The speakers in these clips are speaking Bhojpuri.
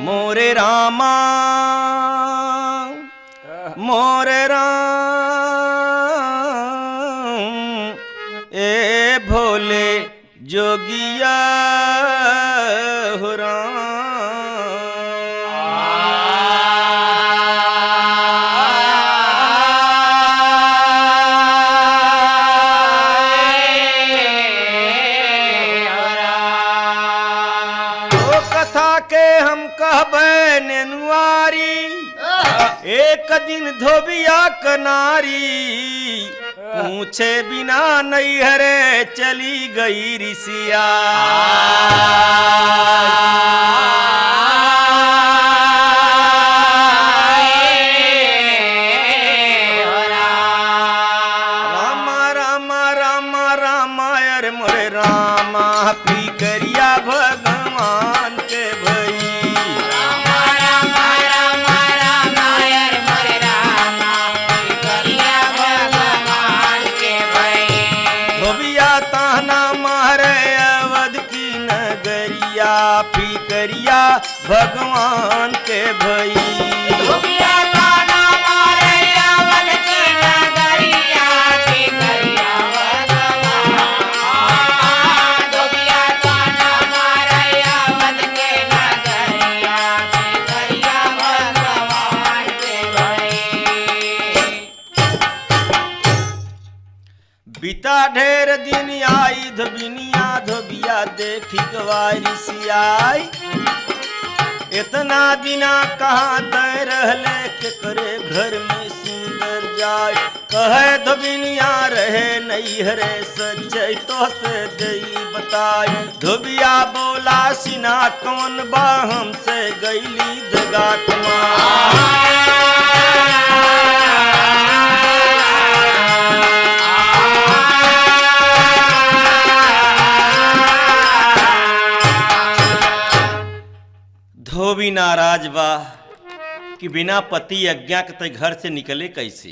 मोरे रामा मोरे राम ए भोले जोगिया हो राम। एक दिन धोबिया कनारी पूछे बिना नैहरे चली गई ऋषिया। रामा रामा रामा रामा अरे मोरे रामा पी करिया भगवान के भई। पी करिया भगवान के भई। धोबिया ताना मारे अवध की नगरिया पी करिया भगवान। धोबिया ताना मारे अवध के नगरिया पी करिया भगवान के भई। बीता ढेर दिन आई धोबिनिया धोबिया देखी गवारी सियाई। इतना दिना कहाँ तय रहले के करे घर में सुंदर जाय। कहे धोबिनिया रहे नैहरे सच्चाई तो से दई बताई। धोबिया बोला सिना कौन बा हमसे गईली दगा कमाई। धोबी नाराज बा कि बिना पति आज्ञा के ते घर से निकले कैसे।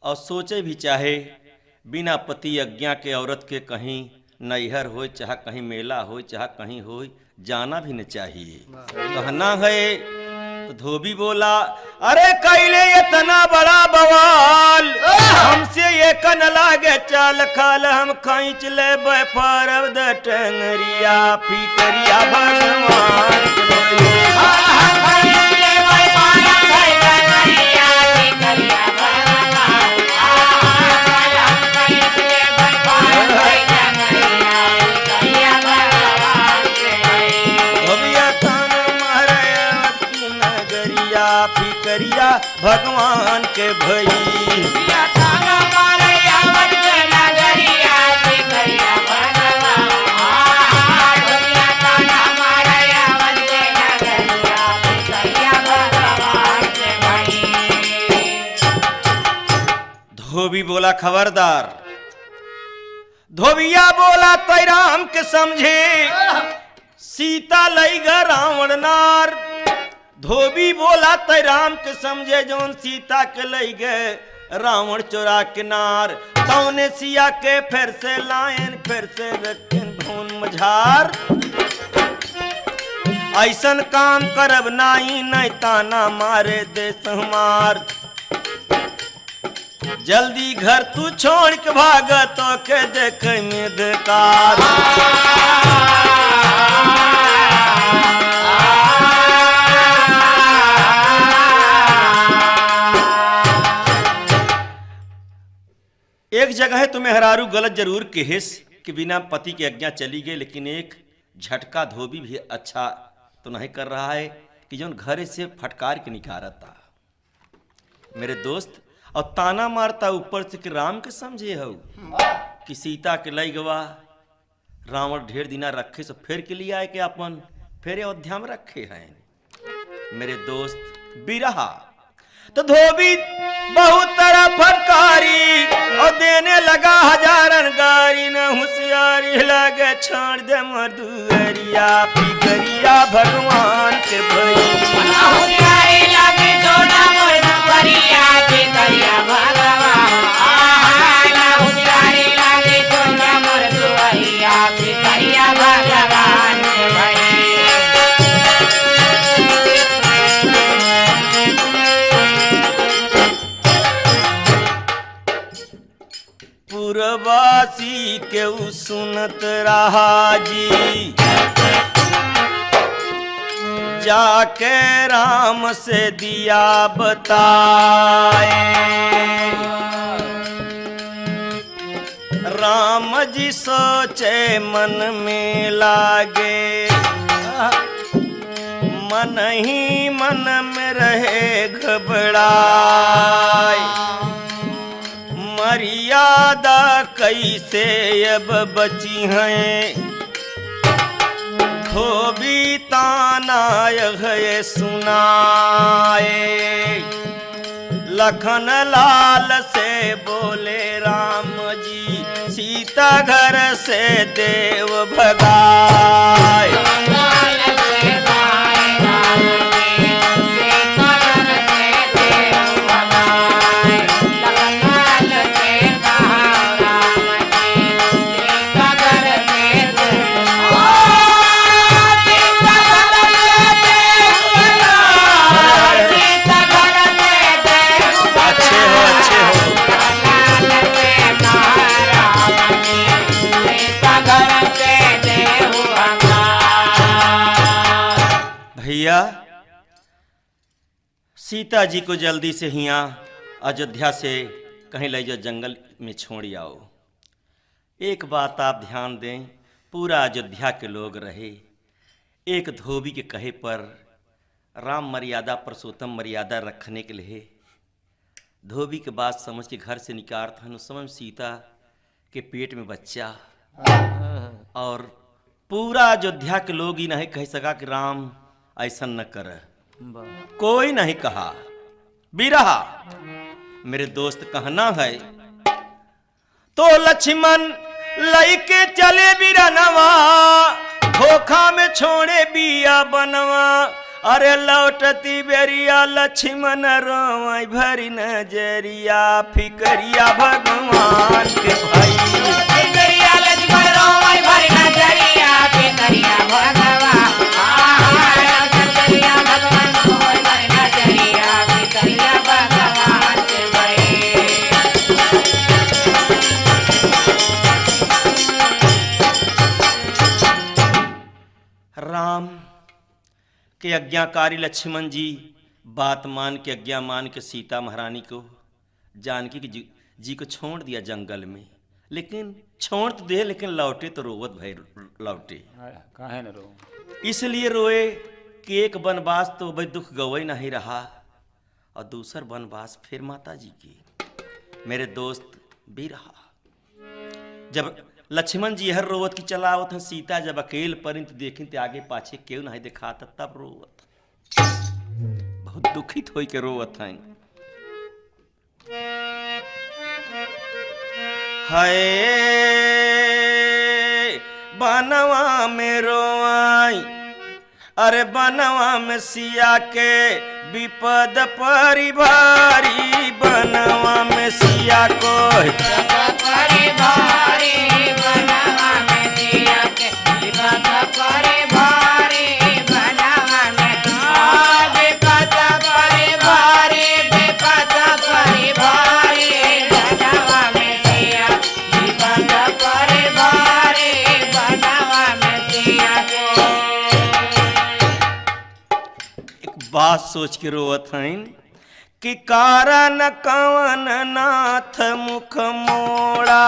और सोचे भी चाहे बिना पति आज्ञा के औरत के कहीं नैहर हो चाहे कहीं मेला हो चाहे कहीं हो जाना भी न चाहिए। कहना है तो धोबी बोला अरे कैले इतना बड़ा बवाल हमसे ये कन लागे चाल खाल हम खींच ले परब द टंगरिया पी करिया भगवान। पी करिया भगवान के भई। धोबी बोला खबरदार। धोबिया बोला तै राम के समझे सीता लई ग रावण नार। धोबी बोला तै राम के समझे जौन सीता के लई गए रावण चोरा के नार। तौने सिया के फिर से लायन फिर से रखें भून मझार। ऐसन काम करब नाई नहीं ताना मारे देश हमार। जल्दी घर तू छोड़ के भाग तो के देख में देकार। एक जगह तो मेहरारू गलत जरूर कहेस कि बिना पति की आज्ञा चली गई, लेकिन एक झटका धोबी भी अच्छा तो नहीं कर रहा है कि जो घरे से फटकार के निकारता मेरे दोस्त और ताना मारता ऊपर से कि राम के समझे हो कि सीता के लई गवा रावण ढेर दिना रखे सो फिर के लिए आए कि अपन फिर अयोध्या में रखे हैं। मेरे दोस्त बिरहा तो धोबी बहुत तरह फटकारी और देने लगा हजारन गारी। न होशियारी लगे छोड़ दे मधुरिया पी करिया भगवान के भई। होशियारी लगे छोड़ा मधुरिया पी करिया भगवान। होशियारी लगे छोड़ा मधुरिया पी करिया भगवान के भई। के उ सुनत रहा जी। जाके राम से दिया बताए, राम जी सोचे मन में लागे, मन ही मन में रहे घबराए। मर्यादा कैसे अब बची हैं, धोबी ताना है सुनाए। लखन लाल से बोले राम जी, सीता घर से देव भगाए। भैया सीता जी को जल्दी से हियाँ अयोध्या से कहीं ले जाओ, जंगल में छोड़ आओ। एक बात आप ध्यान दें, पूरा अयोध्या के लोग रहे एक धोबी के कहे पर राम मर्यादा पुरुषोत्तम मर्यादा रखने के लिए धोबी के बात समझ के घर से निकाल था। उस समय सीता के पेट में बच्चा, और पूरा अयोध्या के लोग ही नहीं कह सका कि राम ऐसा न कर, कोई नहीं कहा। बिरहा मेरे दोस्त कहना है तो लक्ष्मण लइके चले बिरनवा, धोखा में छोड़े बिया बनवा। अरे लौटती बेरिया लक्ष्मण रोवै भरी नजरिया, फिकरिया भगवान के भाई। फिकरिया लक्ष्मण रोवै भरी नजरिया, फिकरिया भगवान। राम के आज्ञाकारी लक्ष्मण जी बात मान के, आज्ञा मान के सीता महारानी को जानकी जी को छोड़ दिया जंगल में। लेकिन छोड़ तो दे, लेकिन लौटे तो रोवत भाई लौटे। काहे न रो? इसलिए रोए कि एक वनवास तो भाई दुख गवई नहीं रहा, और दूसर वनवास फिर माता जी की। मेरे दोस्त भी रहा जब लक्ष्मण जी हर रोवत की चलावत है, सीता जब अकेल पर तो देखी तो आगे पाछे क्यों नहीं दिखाता, तब रोवत बहुत दुखित हो के रोवत है। हाय बनवा में रोवाई, अरे बनवा में सिया के विपद परी भारी। बनवा में सिया को परी भारी, बनवा में सिया के विपद परी भारी। बनवा में विपद परी भारी, विपद परी भारी। बनवा में सिया विपद परी भारी, बनवा में सिया को। एक बात सोच के रोवत हैं कि कारण कवन नाथ मुख मोड़ा।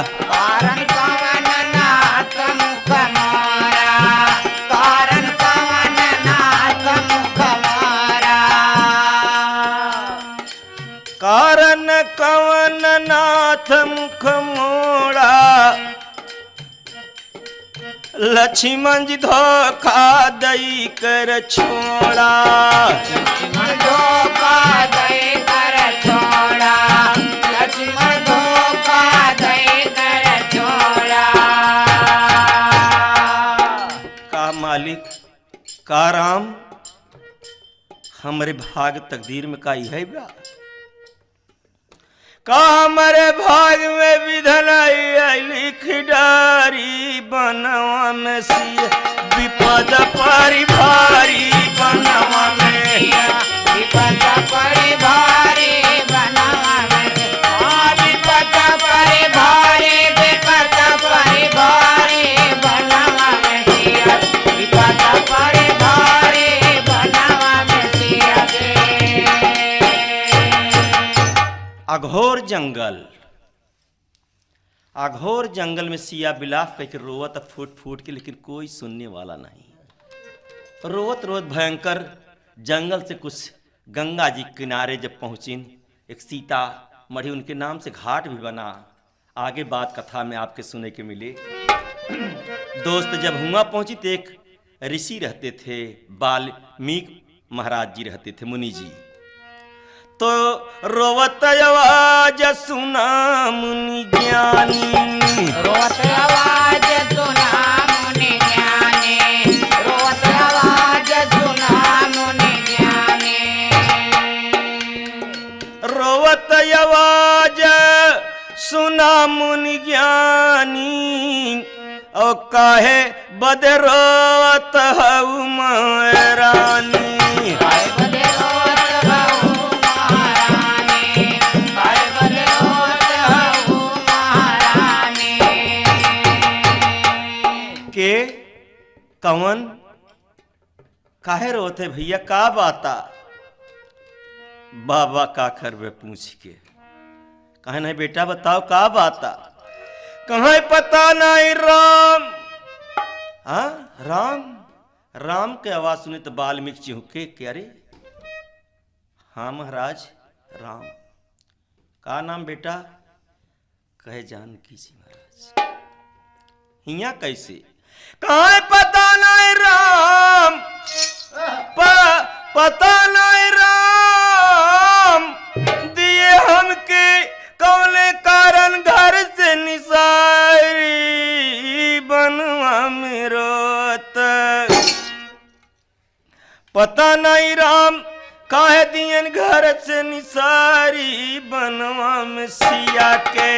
कारण कवन नाथ मुख मोड़ा, कारण कवन नाथ मुख मोड़ा। कारण कवन नाथ मुख मोड़ा, लक्ष्मण जी धोखा दई कर छोड़ा। लक्ष्मण धोखा दई कर छोड़ा, लक्ष्मण धोखा दई कर छोड़ा। का मालिक, का राम, हमारे भाग तकदीर में का है बा? का हमारे भाग में विधन लिख डारी। बनवा में सिया विपद परी भारी, बनवा में विपद परी भारी। बनवा में विपद परी भारी, विपद अघोर जंगल में सिया बिलाप करके रोवत फूट फूट के, लेकिन कोई सुनने वाला नहीं। रोवत रोवत भयंकर जंगल से कुछ गंगा जी किनारे जब पहुंची, एक सीता मढ़ी उनके नाम से घाट भी बना। आगे बात कथा में आपके सुने के मिले। दोस्त जब हुआ पहुंची तो एक ऋषि रहते थे, वाल्मीकि महाराज जी रहते थे, मुनि जी। तो रोवत आवाज सुना मुनि ज्ञानी, रोवत आवाज सुना मुनि ज्ञानी, रोवत आवाज सुना मुनि ज्ञानी, रोवत आवाज सुना मुनि ज्ञानी, और काहे बद रोवत हऊ महारानी। काहे बद रोवत हऊ महारानी, काहे बद रोवत हऊ महारानी। के कवन काहे रोते भैया, का बाता? बाबा का करवे पूछ के, कहे नहीं बेटा बताओ का बाता? कहाँ पता नहीं राम। हाँ राम, राम के आवाज सुने तो वाल्मीकि चिहुके के, अरे हाँ महाराज राम। का नाम बेटा? कहे जानकी जी महाराज। हिया कैसे? कहाँ पता नहीं राम, पता नहीं राम, दिए हमके कौले कारण घर से निसारी बनवा में रोत। पता नहीं राम काहे दियन घर से निसारी बनवा में सिया के,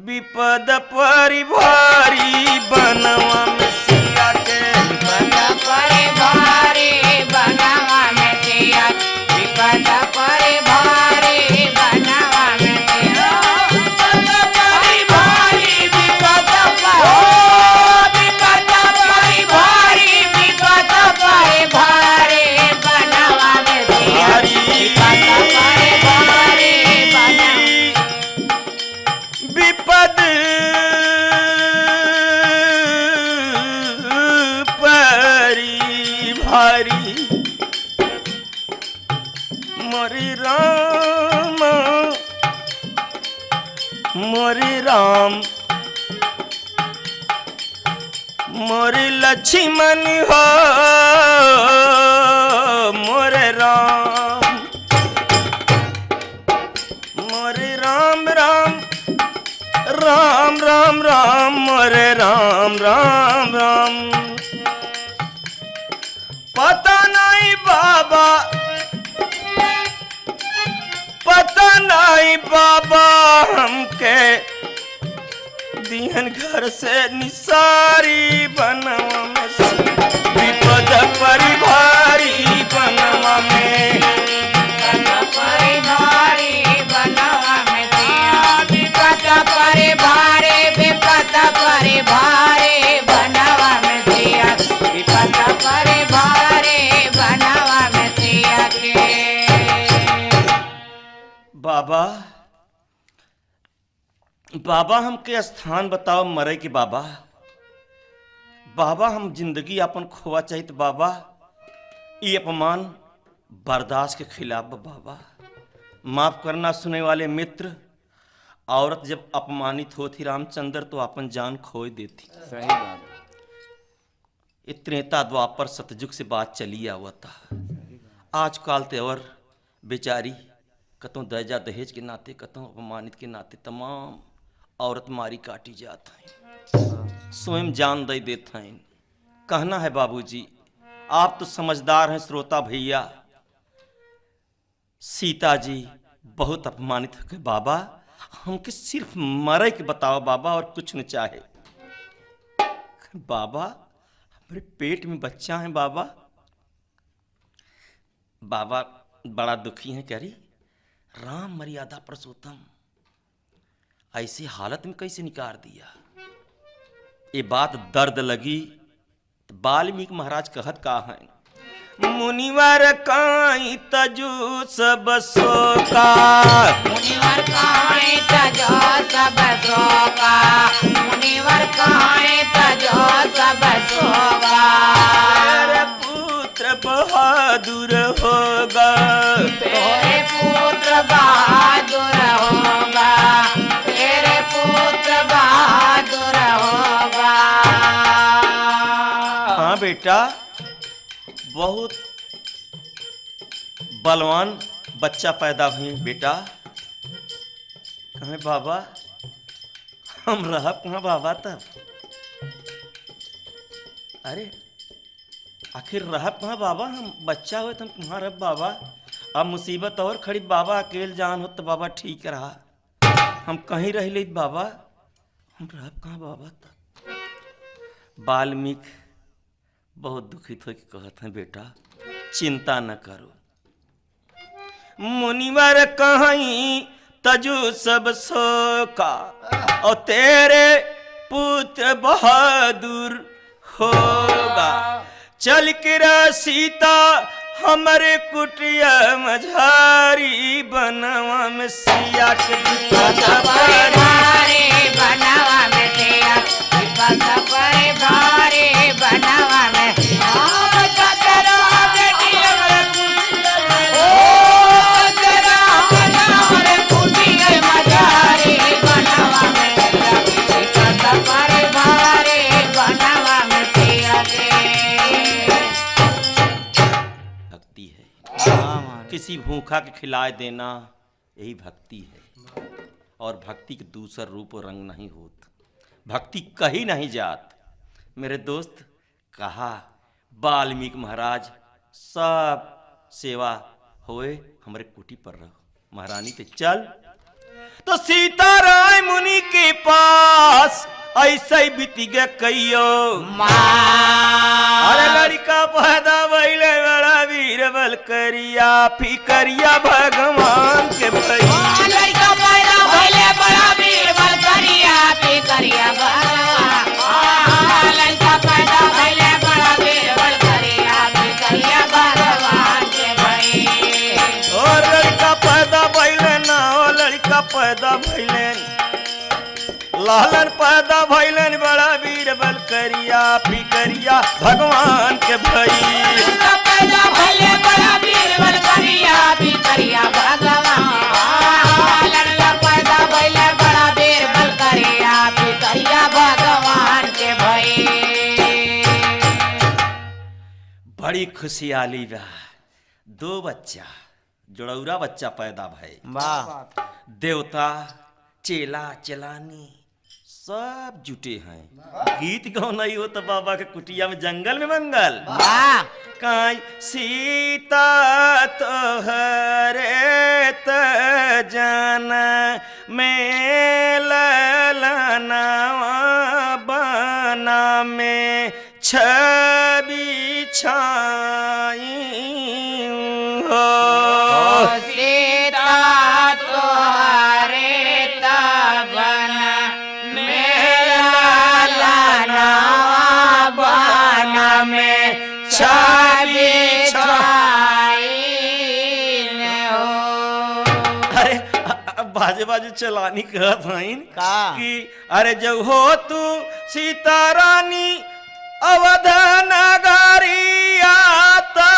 विपद परी भारी बनवा में सिया के, विपद परी भारी बनवा में सिया, विपद परी भारी बनवा में सिया, विपद परी भारी, विपद परी भारी, विपद परी भारी बनवा में सिया, विपद परी भारी बनवा, विपद परी भारी मोरी राम, मोरी राम, मोरी लक्ष्मण हो मोरे राम, मोरे राम राम राम राम राम, मोरे राम राम राम। पता नहीं बाबा, पता नहीं बाबा हमके दिहन घर से निसारी बनवा में से, विपद परी भारी बनवा में, विपद परी भारी बनवा में सिया, विपद परी भारी, विपद परी भारी बनवा में सिया, विपद परी भारी बनवा में सिया के। बाबा बाबा हमके स्थान बताओ मरे के बाबा। बाबा हम जिंदगी अपन खोआ चाहिए तो बाबा ये अपमान बर्दाश्त के खिलाफ बाबा। माफ करना सुने वाले मित्र, औरत जब अपमानित होती रामचंद्र तो अपन जान खो देती। सही बात। ये त्रेता द्वापर सतयुग से बात चली हुआ था। आजकल ते और बेचारी कतों दर्जा दहेज के नाते, कतों अपमानित के नाते तमाम औरत मारी काटी जात हैं, स्वयं जान दे देते हैं। कहना है बाबूजी, आप तो समझदार हैं श्रोता भैया, सीता जी बहुत अपमानित हो गए बाबा, हमके सिर्फ मरे के बताओ बाबा और कुछ न चाहे। बाबा हमारे पेट में बच्चा है बाबा। बाबा बड़ा दुखी हैं, कह रही राम मर्यादा पुरुषोत्तम ऐसी हालत में कैसे निकाल दिया। ये बात दर्द लगी तो वाल्मीकि महाराज कहत का है, मुनिवर काई तजू सब सोका। मुनिवर काहे तजो सब सोका, मुनिवर काहे तजो सब सोका। तेरे पुत्र बहादुर होगा, तेरे पुत्र बहादुर होगा, तेरे पुत्र बहादुर होगा। हाँ बेटा, बहुत बलवान बच्चा पैदा हुई बेटा। कहे बाबा हम रह कहाँ बाबा तब? अरे आखिर रह कहाँ बाबा? हम बच्चा हुए तो हम कहाँ रह बाबा? अब मुसीबत और खड़ी बाबा, अकेले जान हो तो बाबा ठीक रहा, हम कहीं रह ले बाबा, हम रह कहाँ बाबा तब? वाल्मीकि बहुत दुखित हो के कहते हैं बेटा चिंता न करो, मुनिवर कहीं तजु सब सोका, और तेरे पुत्र बहादुर होगा। चल कर सीता हमारे कुटिया मझारी, बनवा में सिया के भारे बनवा में सिया, विपद परे भारे बनवा में। किसी भूखा के खिलाए देना यही भक्ति है, और भक्ति के दूसरा रूप और रंग नहीं होत, भक्ति कहीं नहीं जात। मेरे दोस्त कहा वाल्मीकि महाराज सब सेवा होए हमारे कुटी पर रहो। महारानी ते चल तो सीता राय मुनि के पास ऐसे ही बीती गया कईयो। अरे लड़का पैदा भइले बड़ा वीर बल करिया, फिकरिया भगवान के भैया। लड़का पैदा भइले बड़ा वीर बल करिया, फिकरिया भगवान। लड़का पैदा भइले बड़ा वीर बल करिया, फिकरिया भगवान के भई। और लड़का पैदा भइले ना, ओ लड़का पैदा भइले लालन पैदा भइलन बड़ा वीर बल करिया, फिकरिया भगवान के भई। लड़का पैदा भइले बड़ा वीर बल करिया, फिकरिया भगवान। लड़का पैदा भइले बड़ा वीर बल करिया, फिकरिया भगवान के भई। बड़ी खुशहाली बा, दो बच्चा जोड़ौरा बच्चा पैदा भई। वाह। देवता चेला चलानी सब जुटे हैं, गीत गाओ नहीं हो तो बाबा के कुटिया में जंगल में मंगल। वाह। काई सीता तोहरे त जान में ललनावा बना में छवि छाई हो। सीता तोहरे तबन मेरा लाना बन में छवि छाई हो। अरे बाजे बाजे चलानी कहत हईन का? कि अरे जब हो तू सीता रानी अवध नगरी आता,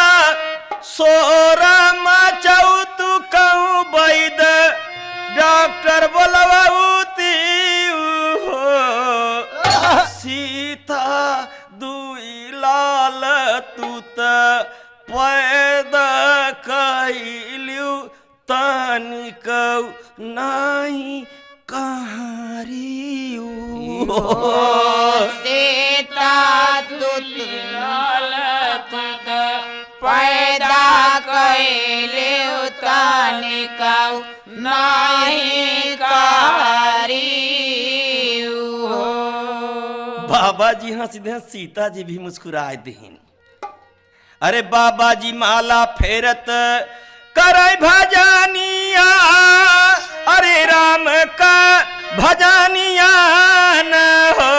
सोरा मचाऊ तू कहूँ वैद डॉक्टर बोलवाऊती हो। सीता दुई लाल तू त पैदा कैलू तनिक नहीं कहारी सीता पैदा कैले तनिक नहीं कहारी हो। बाबा जी हंस दे, सीता जी भी मुस्कुराए देन। अरे बाबा जी माला फेरत करे भजनिया, अरे राम का भजनिया न हो।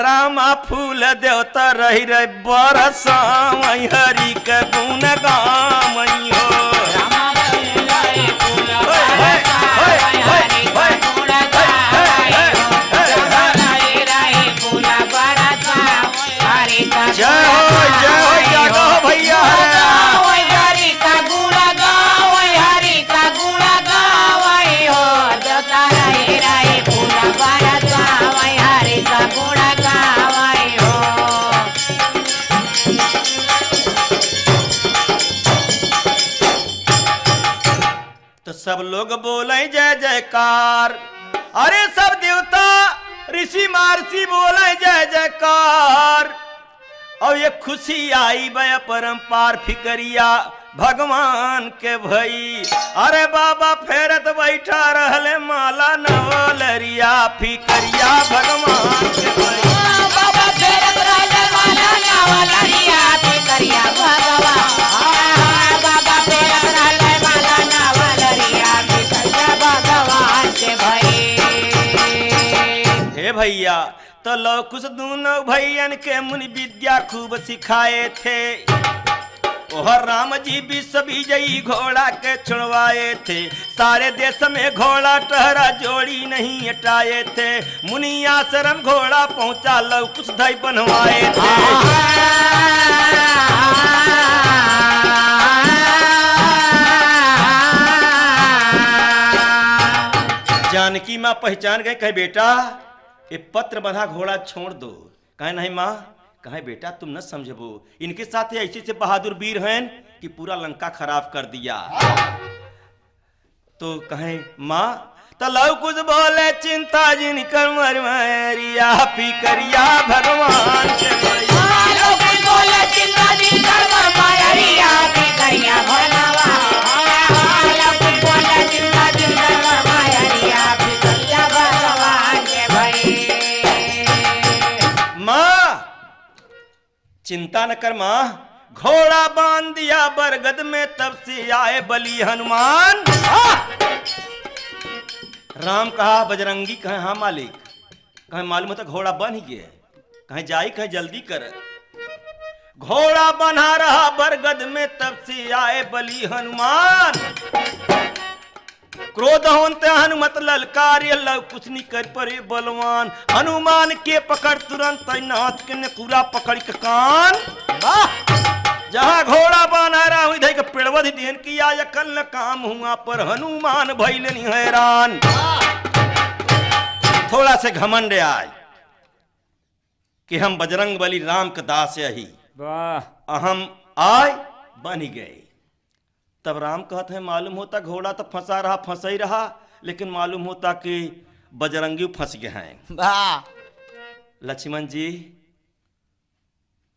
रामा फूल देवता रही रे बरसाव हरि के गुण गावई हो रामा फूल रे फूल बरसावई हरि के गुण गावई हो रामा रे फूल बरसावई हरि के जय हो जागो भैया गावई हरि का गुण गावई हरि का गुण गावई हो देवता रे फूल बरसावई हरि का गुण गावई हो तो सब लोग बोले जय जयकार अरे सब देवता ऋषि महर्षि बोले जय जयकार और ये खुशी आई बया परम्पार फिकरिया भगवान के भई अरे बाबा फेरत बैठा रहले माला नवलरिया फिकरिया भगवान के भई बाबा फेरत रहले माला नवलरिया फिकरिया भगवान बाबा फेरत रहले माला नवलरिया फिकरिया भगवान के भई हे भैया तो लो कुछ दोनों भैयन के मुनि विद्या खूब सिखाए थे ओहर राम जी विश्व विजयी घोड़ा के छुड़वाए थे सारे देश में घोड़ा टहरा जोड़ी नहीं हटाए थे मुनि आश्रम घोड़ा पहुंचा लो कुछ धई बनवाए थे जानकी माँ पहचान गए कहे बेटा ये पत्र बंधा घोड़ा छोड़ दो कहे नहीं माँ कहे बेटा तुम न समझबो इनके साथ ऐसे से बहादुर वीर हैं कि पूरा लंका खराब कर दिया तो कहे माँ तो लव कुछ बोले चिंता जिन कर मरिया फिकरिया भगवान के बोले चिंता जिन कर मरिया फिकरिया भगवान बोले चिंता जिन कर मरिया फिकरिया भगवान के भाई चिंता न कर माँ घोड़ा बांध दिया बरगद में तब से आए बली हनुमान राम कहा बजरंगी कहे हाँ मालिक कहे मालूम होता घोड़ा बन ही गया कहे जाई कहे जल्दी कर घोड़ा बना रहा बरगद में तब से आए बली हनुमान क्रोध होते हनुमत ललकार्य लव कुछ नहीं कर परे बलवान हनुमान के पकड़ तुरंत नाथ के पूरा पकड़ के कान जहां घोड़ा बना रहा हूं इधर पेड़वध देन किया या कल न काम हुआ पर हनुमान भइल नहीं हैरान थोड़ा से घमंड आए कि हम बजरंग बली राम के दास ही हम आए बन ही गए तब राम कहते हैं मालूम होता घोड़ा तो फंसा ही रहा लेकिन मालूम होता कि बजरंगी फंस गए हैं लक्ष्मण जी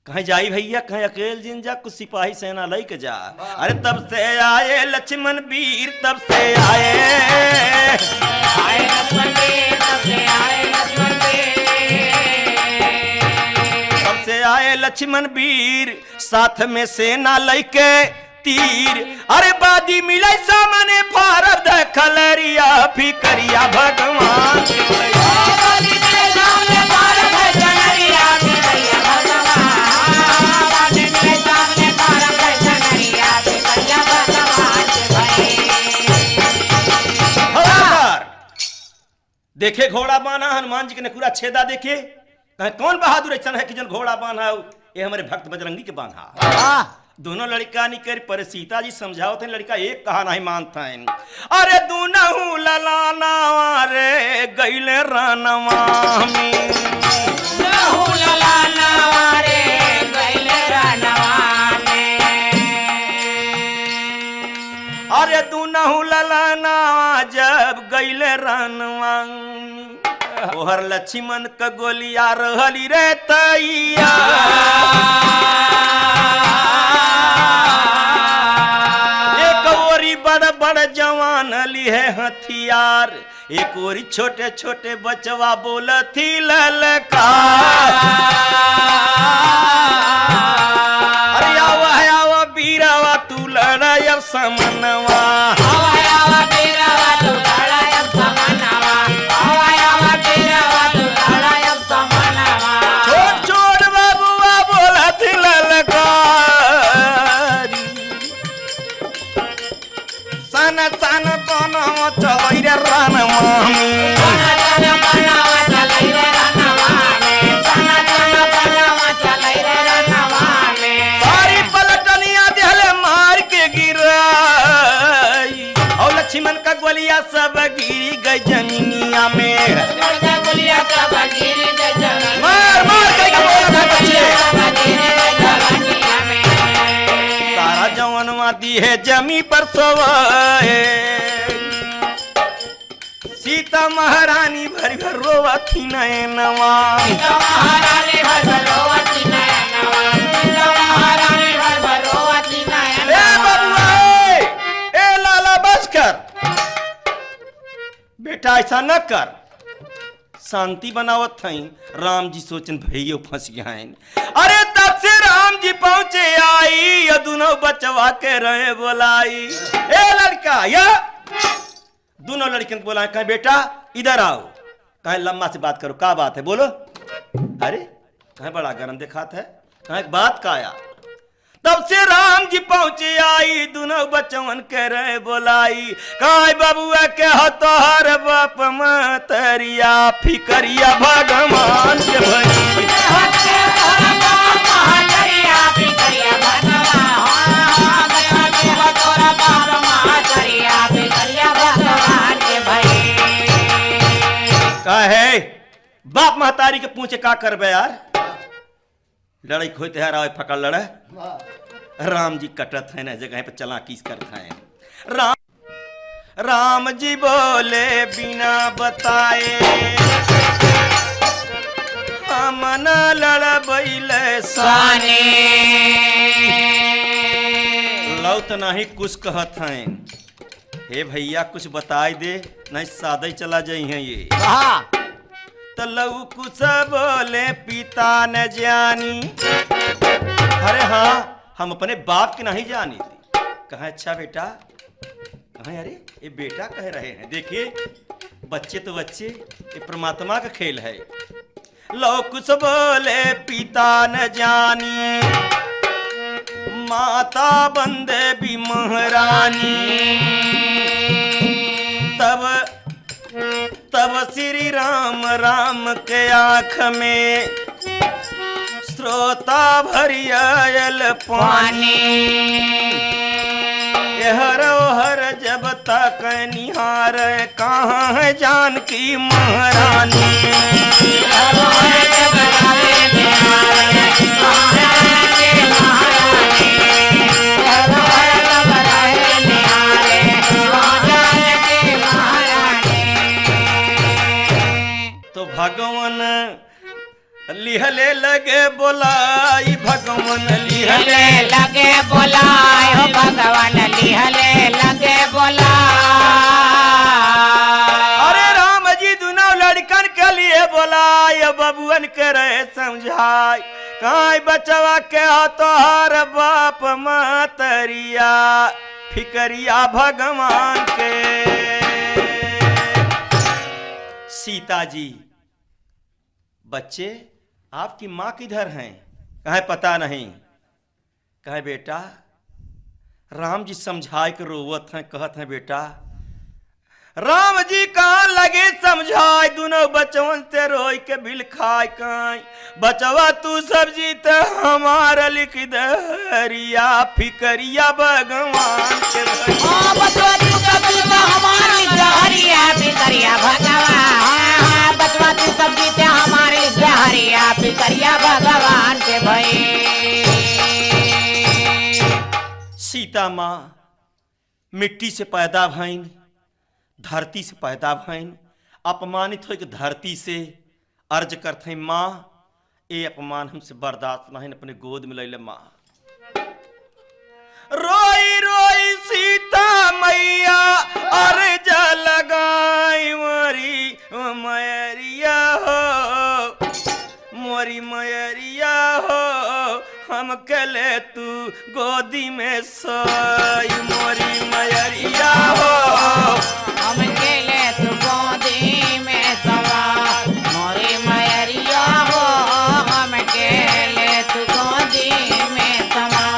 कहीं जाई भैया कहीं अकेले जिन जा कुछ सिपाही सेना लई के जा अरे तब से आए लक्ष्मण वीर तब से आए लक्ष्मण वीर तब से आए लक्ष्मण तब से आए लक्ष्मण वीर साथ में सेना लई के तीर अरे बादी मिले सामने फारद खलरिया फिकरिया भगवान बादी मिले सामने फारद खलरिया फिकरिया भगवान बादी मिले सामने फारद खलरिया फिकरिया भगवान देखे घोड़ा बांधा हनुमान जी के पूरा छेदा देखे कहे कौन बहादुर ऐसा है कि जन घोड़ा बांधा ये हमारे भक्त बजरंगी के बांधा दोनों लड़का नहीं कर पर सीता जी समझाओ थे लड़का एक कहा नहीं मानता है अरे दूनहु ललाना रे गईले रानवा में दूनहु ललाना रे गईले रानवा में अरे दूनहु ललाना जब गईले रानवा ओहर लक्ष्मण का गोलिया रहली रे तैया बड़ बड़ जवान ली है हथियार एक ओरी छोटे छोटे बचवा बोलती ललकार अरे आवा बीरावा तू लड़ाई समनवा आवा बीरावा तू लड़ाई समनवा आवा बीरावा तू लड़ाई समनवा गुलिया सब गिरी गई जमीनिया में। जोड़ के गुलिया सब गिर गई जमीनिया मार मार के बोला था बच्चे। सब गिर गई जमीनिया में। सारा जवानवा दी है जमी पर सोवाए। सीता महारानी भरी भर रोवती नयनवा। सीता महारानी भर भर रोवती नयनवा। सीता महारानी भर भर रोवती नयनवा। ए बबुआ ए लाला बस कर बेटा, ऐसा न कर, शांति बनावत थई। राम जी सोचन भैया फंस गया है। अरे तब से राम जी पहुंचे आई, ये दोनों बचवा के रहे बोलाई। ए लड़का या दोनों लड़कियों को बोला, कहे बेटा इधर आओ, कहे लम्मा से बात करो, का बात है बोलो। अरे कहे बड़ा गरम दिखात है, कहे बात का आया। तब से राम जी पहुंचे आई, दोनों बचवन के रहे बोलाई। कहे बबुआ के हो तोहर बाप मतरिया, फिकरिया भगवान के भई। कहे बाप महतारी के पूछे का करबे यार, लड़ाई खोते है राव फकड़ लड़े। राम जी कटत है ना जगह पे चला किस करता है। राम जी बोले बिना बताए, हम न लड़बैले साने। लौत नहीं कुछ कहत हैं, हे भैया कुछ बताई दे, नहीं सादा ही चला जाई हैं ये। तो लऊ कुछ बोले पिता न जानी। अरे हाँ हम अपने बाप की नहीं जानी थी। कहा अच्छा बेटा, कहा अरे ये बेटा कह रहे हैं, देखिए बच्चे तो बच्चे, ये परमात्मा का खेल है। लो कुछ बोले पिता न जानी, माता बंदे भी महारानी। तब श्री राम राम के आँख में श्रोता भरी आयल पानी। हर हर जब तक निहार, कहाँ है जानकी महारानी। तो भगवान लिहले लगे बोलाई, भगवान लिहले लगे बोलाए हो भगवान, लिहले लगे बोलाए। अरे राम जी दोनों लड़कन के लिए बोलाए, बबुअन के रहे समझाए। काई बचवा के हो तोहर बाप मतरिया, फिकरिया भगवान के। सीता जी बच्चे आपकी माँ किधर हैं? कहे पता नहीं। कहे बेटा राम जी समझाए के रोवत हैं, कहत हैं बेटा राम जी कहाँ लगे समझाए, दोनों बचवन से रोई के बिल खाए। काई बचवा तू सब्जी ते हमारा लिख दरिया, फिकरिया भगवान के। बचवा तू सब्जी ते हमारा लिख दरिया, फिकरिया भगवान। बचवा तू सब्जी ते हमारे लिख दरिया, फिकरिया भगवान के भाई। सीता माँ मिट्टी से पैदा भईन, धरती से पैदा भईन, अपमानित हो धरती से अर्ज करते माँ ये अपमान हमसे बर्दाश्त नहीं, अपने गोद में ले ले माँ। रोई रोई सीता मैया अर्ज लगाई, मोरी मयरिया हो, मोरी मयरिया हो, हम कले तू गोदी में सोई, मोरी मयरिया हो, हम केले तू गोदी में सवा, मोरी मयरिया हो, हम केले तू गोदी में सवा।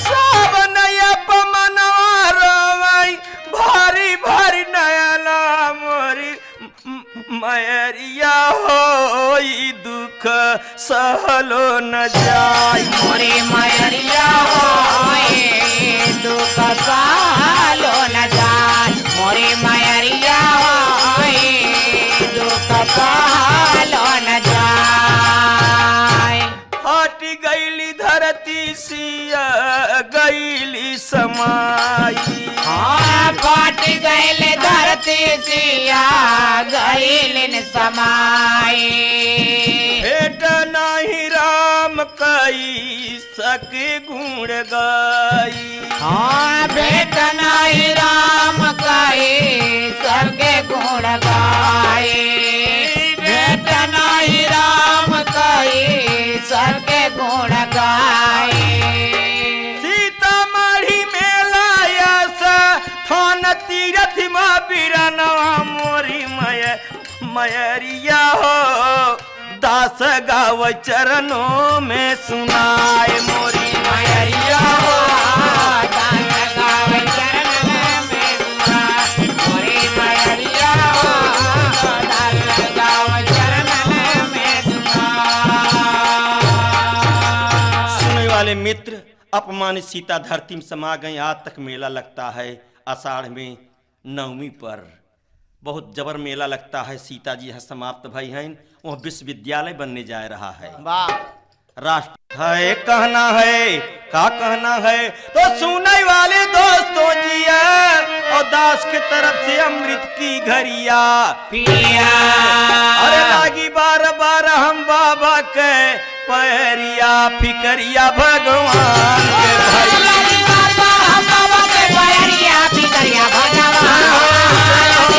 सब नया पमनवा रोवई, भारी भारी नयना मोरी मैरिया हो दुख सहलो न जाई। मोरी मैरिया होए दुख सहलो न जाय। मोरी मैरिया होए दुख सहलो न जाय। हट गईली धरती सिया गईली समाई। हाँ पाट गैल धरती सिया गैलिन समाई। भेट नाही राम कई सके गुण गाई। हाँ भेट नहीं राम कहे सबके गुण गाए। भेट नहीं राम कहे सबके गुण गाए। सीतामढ़ी मेला यस थान तीरथ माँ बिरनवा मोरी मैरिया हो दास गाव चरणों में सुनाए। मोरी मैरिया हो दास गावे चरण में सुनाए। मोरी मैरिया हो दास गावे चरण में सुनाए। सुनने वाले मित्र, अपमानित सीता धरती में समा गई। आज तक मेला लगता है आषाढ़ में नवमी पर, बहुत जबर मेला लगता है। सीता जी यहाँ समाप्त भई हैं, वह विश्वविद्यालय बनने जा रहा है। राष्ट्र है कहना है, का कहना है तो सुनने वाले दोस्तों जी और दास के तरफ से अमृत की घरिया पिया। अरे लागी बार बार हम बाबा के पैरिया फिकरिया भगवान के भैया। बाबा के पैरिया फिकरिया भगवान।